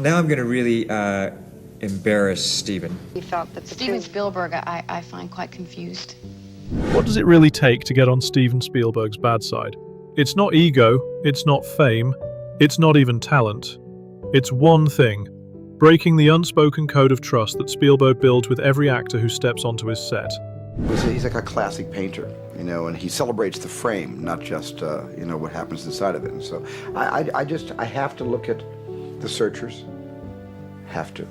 Now I'm going to really embarrass Steven. He felt that Steven Spielberg, I find quite confused. What does it really take to get on Steven Spielberg's bad side? It's not ego, it's not fame, it's not even talent. It's one thing: breaking the unspoken code of trust that Spielberg builds with every actor who steps onto his set. He's like a classic painter, and he celebrates the frame, not just, what happens inside of it. And so I have to look at The Searchers. Have to.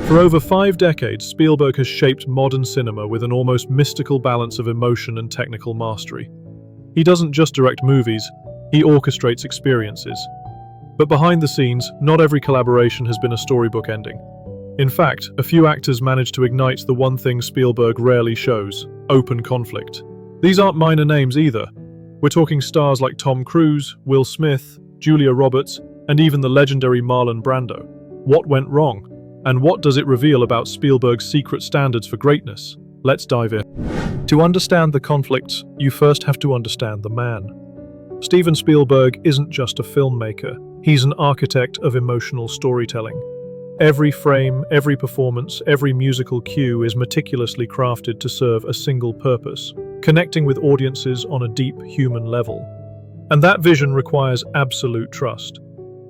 For over 5 decades, Spielberg has shaped modern cinema with an almost mystical balance of emotion and technical mastery. He doesn't just direct movies, he orchestrates experiences. But behind the scenes, not every collaboration has been a storybook ending. In fact, a few actors manage to ignite the one thing Spielberg rarely shows: open conflict. These aren't minor names either. We're talking stars like Tom Cruise, Will Smith, Julia Roberts, and even the legendary Marlon Brando. What went wrong? And what does it reveal about Spielberg's secret standards for greatness? Let's dive in. To understand the conflicts, you first have to understand the man. Steven Spielberg isn't just a filmmaker, he's an architect of emotional storytelling. Every frame, every performance, every musical cue is meticulously crafted to serve a single purpose: connecting with audiences on a deep human level. And that vision requires absolute trust.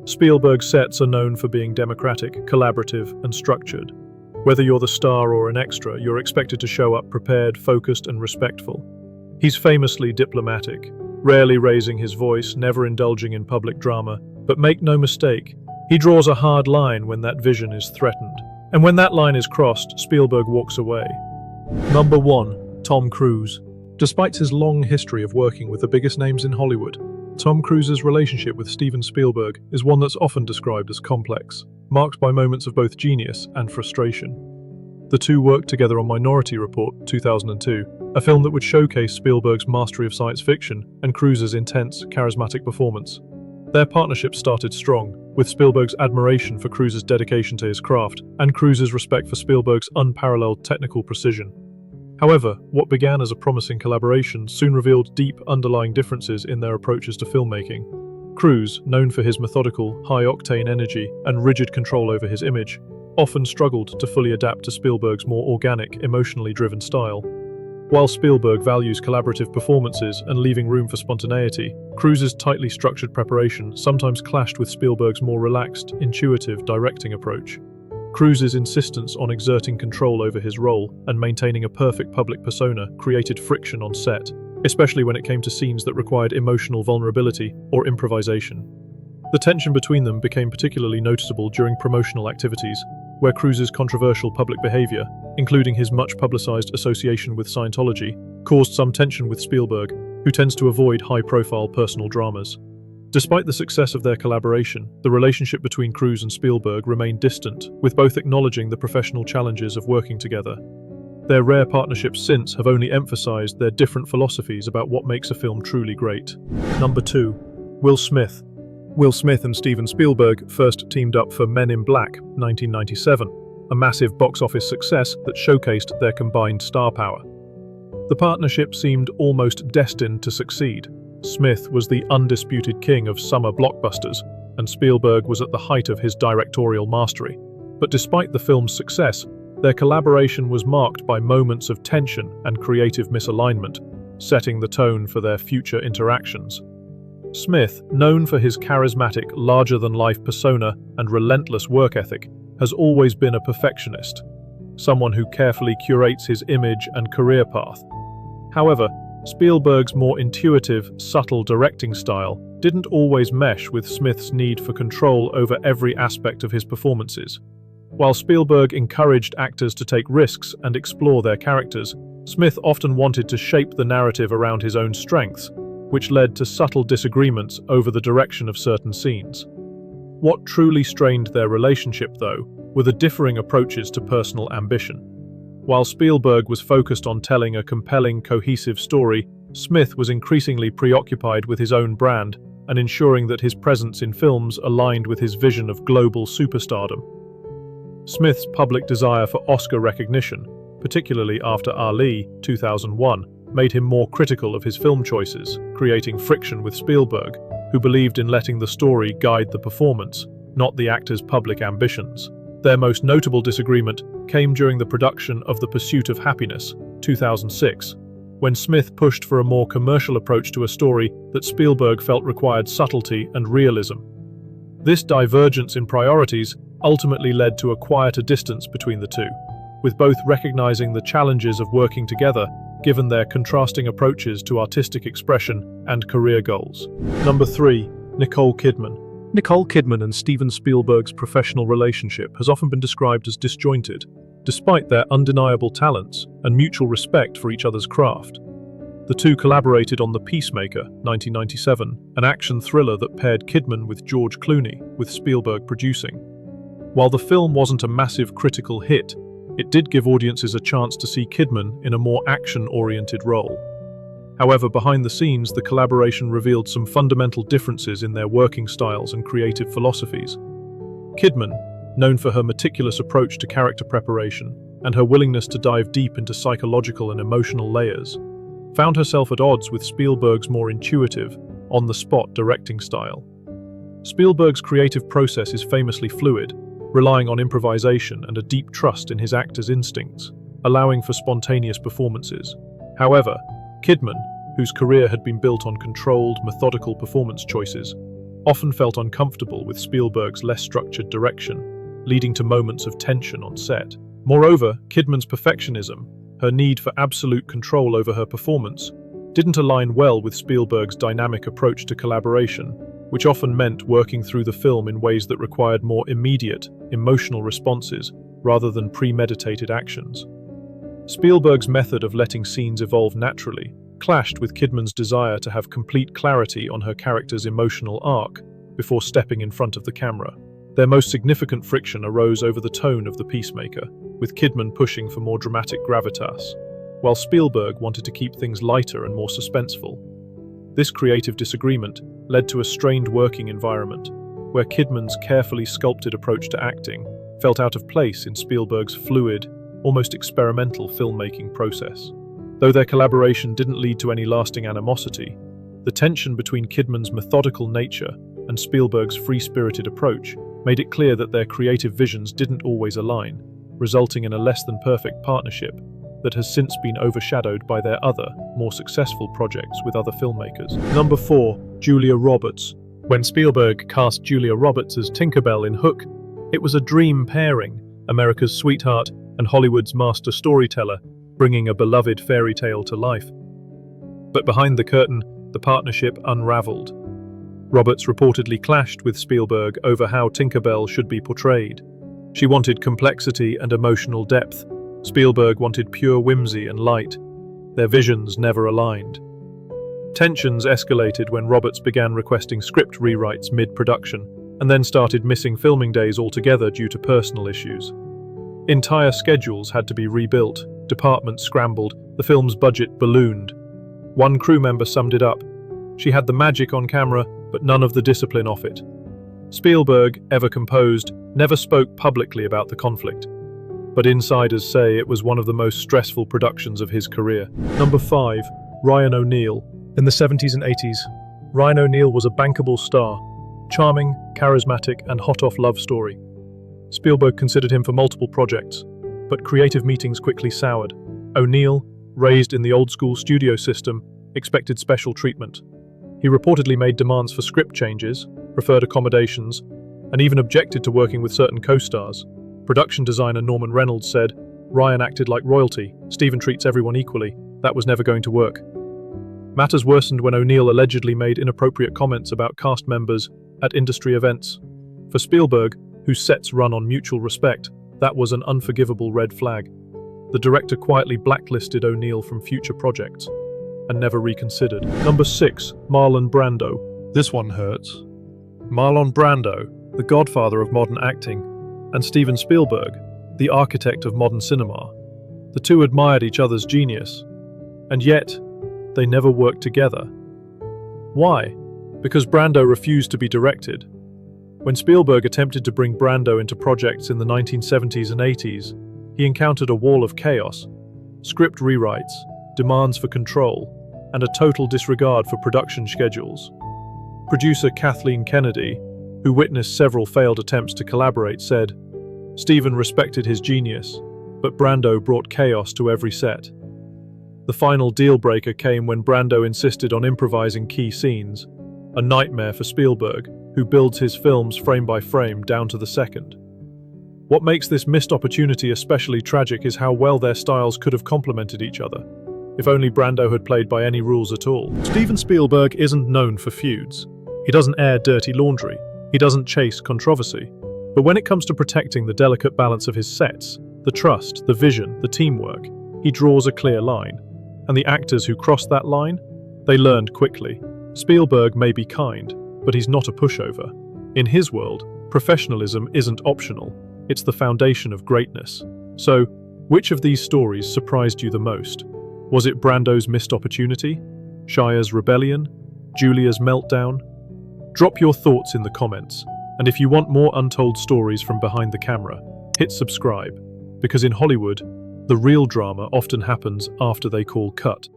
Spielberg's sets are known for being democratic, collaborative, and structured. Whether you're the star or an extra, you're expected to show up prepared, focused, and respectful. He's famously diplomatic, rarely raising his voice, never indulging in public drama. But make no mistake, he draws a hard line when that vision is threatened. And when that line is crossed, Spielberg walks away. Number 1. Tom Cruise. Despite his long history of working with the biggest names in Hollywood, Tom Cruise's relationship with Steven Spielberg is one that's often described as complex, marked by moments of both genius and frustration. The two worked together on Minority Report 2002, a film that would showcase Spielberg's mastery of science fiction and Cruise's intense, charismatic performance. Their partnership started strong, with Spielberg's admiration for Cruise's dedication to his craft and Cruise's respect for Spielberg's unparalleled technical precision. However, what began as a promising collaboration soon revealed deep underlying differences in their approaches to filmmaking. Cruz, known for his methodical, high-octane energy and rigid control over his image, often struggled to fully adapt to Spielberg's more organic, emotionally driven style. While Spielberg values collaborative performances and leaving room for spontaneity, Cruz's tightly structured preparation sometimes clashed with Spielberg's more relaxed, intuitive directing approach. Cruz's insistence on exerting control over his role and maintaining a perfect public persona created friction on set, especially when it came to scenes that required emotional vulnerability or improvisation. The tension between them became particularly noticeable during promotional activities, where Cruz's controversial public behavior, including his much-publicized association with Scientology, caused some tension with Spielberg, who tends to avoid high-profile personal dramas. Despite the success of their collaboration, the relationship between Cruz and Spielberg remained distant, with both acknowledging the professional challenges of working together. Their rare partnerships since have only emphasized their different philosophies about what makes a film truly great. Number 2. Will Smith. Will Smith and Steven Spielberg first teamed up for Men in Black, 1997, a massive box office success that showcased their combined star power. The partnership seemed almost destined to succeed. Smith was the undisputed king of summer blockbusters, and Spielberg was at the height of his directorial mastery. But despite the film's success, their collaboration was marked by moments of tension and creative misalignment, setting the tone for their future interactions. Smith, known for his charismatic, larger-than-life persona and relentless work ethic, has always been a perfectionist, someone who carefully curates his image and career path. However, Spielberg's more intuitive, subtle directing style didn't always mesh with Smith's need for control over every aspect of his performances. While Spielberg encouraged actors to take risks and explore their characters, Smith often wanted to shape the narrative around his own strengths, which led to subtle disagreements over the direction of certain scenes. What truly strained their relationship, though, were the differing approaches to personal ambition. While Spielberg was focused on telling a compelling, cohesive story, Smith was increasingly preoccupied with his own brand and ensuring that his presence in films aligned with his vision of global superstardom. Smith's public desire for Oscar recognition, particularly after Ali, 2001, made him more critical of his film choices, creating friction with Spielberg, who believed in letting the story guide the performance. not the actor's public ambitions. Their most notable disagreement came during the production of The Pursuit of Happiness, 2006, when Smith pushed for a more commercial approach to a story that Spielberg felt required subtlety and realism. This divergence in priorities ultimately led to a quieter distance between the two, with both recognizing the challenges of working together given their contrasting approaches to artistic expression and career goals. Number 3. Nicole Kidman. Nicole Kidman and Steven Spielberg's professional relationship has often been described as disjointed, despite their undeniable talents and mutual respect for each other's craft. The two collaborated on The Peacemaker, 1997, an action thriller that paired Kidman with George Clooney, with Spielberg producing. While the film wasn't a massive critical hit, it did give audiences a chance to see Kidman in a more action-oriented role. However, behind the scenes, the collaboration revealed some fundamental differences in their working styles and creative philosophies. Kidman, known for her meticulous approach to character preparation and her willingness to dive deep into psychological and emotional layers, found herself at odds with Spielberg's more intuitive, on-the-spot directing style. Spielberg's creative process is famously fluid, relying on improvisation and a deep trust in his actors' instincts, allowing for spontaneous performances. However, Kidman, whose career had been built on controlled, methodical performance choices, often felt uncomfortable with Spielberg's less structured direction, leading to moments of tension on set. Moreover, Kidman's perfectionism, her need for absolute control over her performance, didn't align well with Spielberg's dynamic approach to collaboration, which often meant working through the film in ways that required more immediate, emotional responses rather than premeditated actions. Spielberg's method of letting scenes evolve naturally clashed with Kidman's desire to have complete clarity on her character's emotional arc before stepping in front of the camera. Their most significant friction arose over the tone of The Peacemaker, with Kidman pushing for more dramatic gravitas, while Spielberg wanted to keep things lighter and more suspenseful. This creative disagreement led to a strained working environment, where Kidman's carefully sculpted approach to acting felt out of place in Spielberg's fluid, almost experimental filmmaking process. Though their collaboration didn't lead to any lasting animosity, the tension between Kidman's methodical nature and Spielberg's free-spirited approach made it clear that their creative visions didn't always align, resulting in a less-than-perfect partnership that has since been overshadowed by their other, more successful projects with other filmmakers. Number 4. Julia Roberts. When Spielberg cast Julia Roberts as Tinkerbell in Hook, it was a dream pairing, America's sweetheart and Hollywood's master storyteller, bringing a beloved fairy tale to life. But behind the curtain, the partnership unraveled. Roberts reportedly clashed with Spielberg over how Tinkerbell should be portrayed. She wanted complexity and emotional depth. Spielberg wanted pure whimsy and light. Their visions never aligned. Tensions escalated when Roberts began requesting script rewrites mid-production, and then started missing filming days altogether due to personal issues. Entire schedules had to be rebuilt, departments scrambled, the film's budget ballooned. One crew member summed it up: "She had the magic on camera, but none of the discipline off it." Spielberg, ever composed, never spoke publicly about the conflict, but insiders say it was one of the most stressful productions of his career. Number 5. Ryan O'Neal. In the 70s and 80s, Ryan O'Neal was a bankable star, charming, charismatic, and hot-off love story. Spielberg considered him for multiple projects, but creative meetings quickly soured. O'Neal, raised in the old-school studio system, expected special treatment. He reportedly made demands for script changes, preferred accommodations, and even objected to working with certain co-stars. Production designer Norman Reynolds said, "Ryan acted like royalty. Steven treats everyone equally. That was never going to work." Matters worsened when O'Neal allegedly made inappropriate comments about cast members at industry events. For Spielberg, whose sets run on mutual respect, that was an unforgivable red flag. The director quietly blacklisted O'Neal from future projects and never reconsidered. Number 6. Marlon Brando. This one hurts. Marlon Brando, the godfather of modern acting, and Steven Spielberg, the architect of modern cinema. The two admired each other's genius, and yet they never worked together. Why? Because Brando refused to be directed. When Spielberg attempted to bring Brando into projects in the 1970s and 80s, he encountered a wall of chaos, script rewrites, demands for control, and a total disregard for production schedules. Producer Kathleen Kennedy, who witnessed several failed attempts to collaborate, said, "Steven respected his genius, but Brando brought chaos to every set." The final deal-breaker came when Brando insisted on improvising key scenes, a nightmare for Spielberg, who builds his films frame by frame down to the second. What makes this missed opportunity especially tragic is how well their styles could have complemented each other, if only Brando had played by any rules at all. Steven Spielberg isn't known for feuds. He doesn't air dirty laundry. He doesn't chase controversy. But when it comes to protecting the delicate balance of his sets, the trust, the vision, the teamwork, he draws a clear line. And the actors who cross that line, they learned quickly. Spielberg may be kind, but he's not a pushover. In his world, professionalism isn't optional. It's the foundation of greatness. So, which of these stories surprised you the most? Was it Brando's missed opportunity? Shia's rebellion? Julia's meltdown? Drop your thoughts in the comments. And if you want more untold stories from behind the camera, hit subscribe. Because in Hollywood, the real drama often happens after they call cut.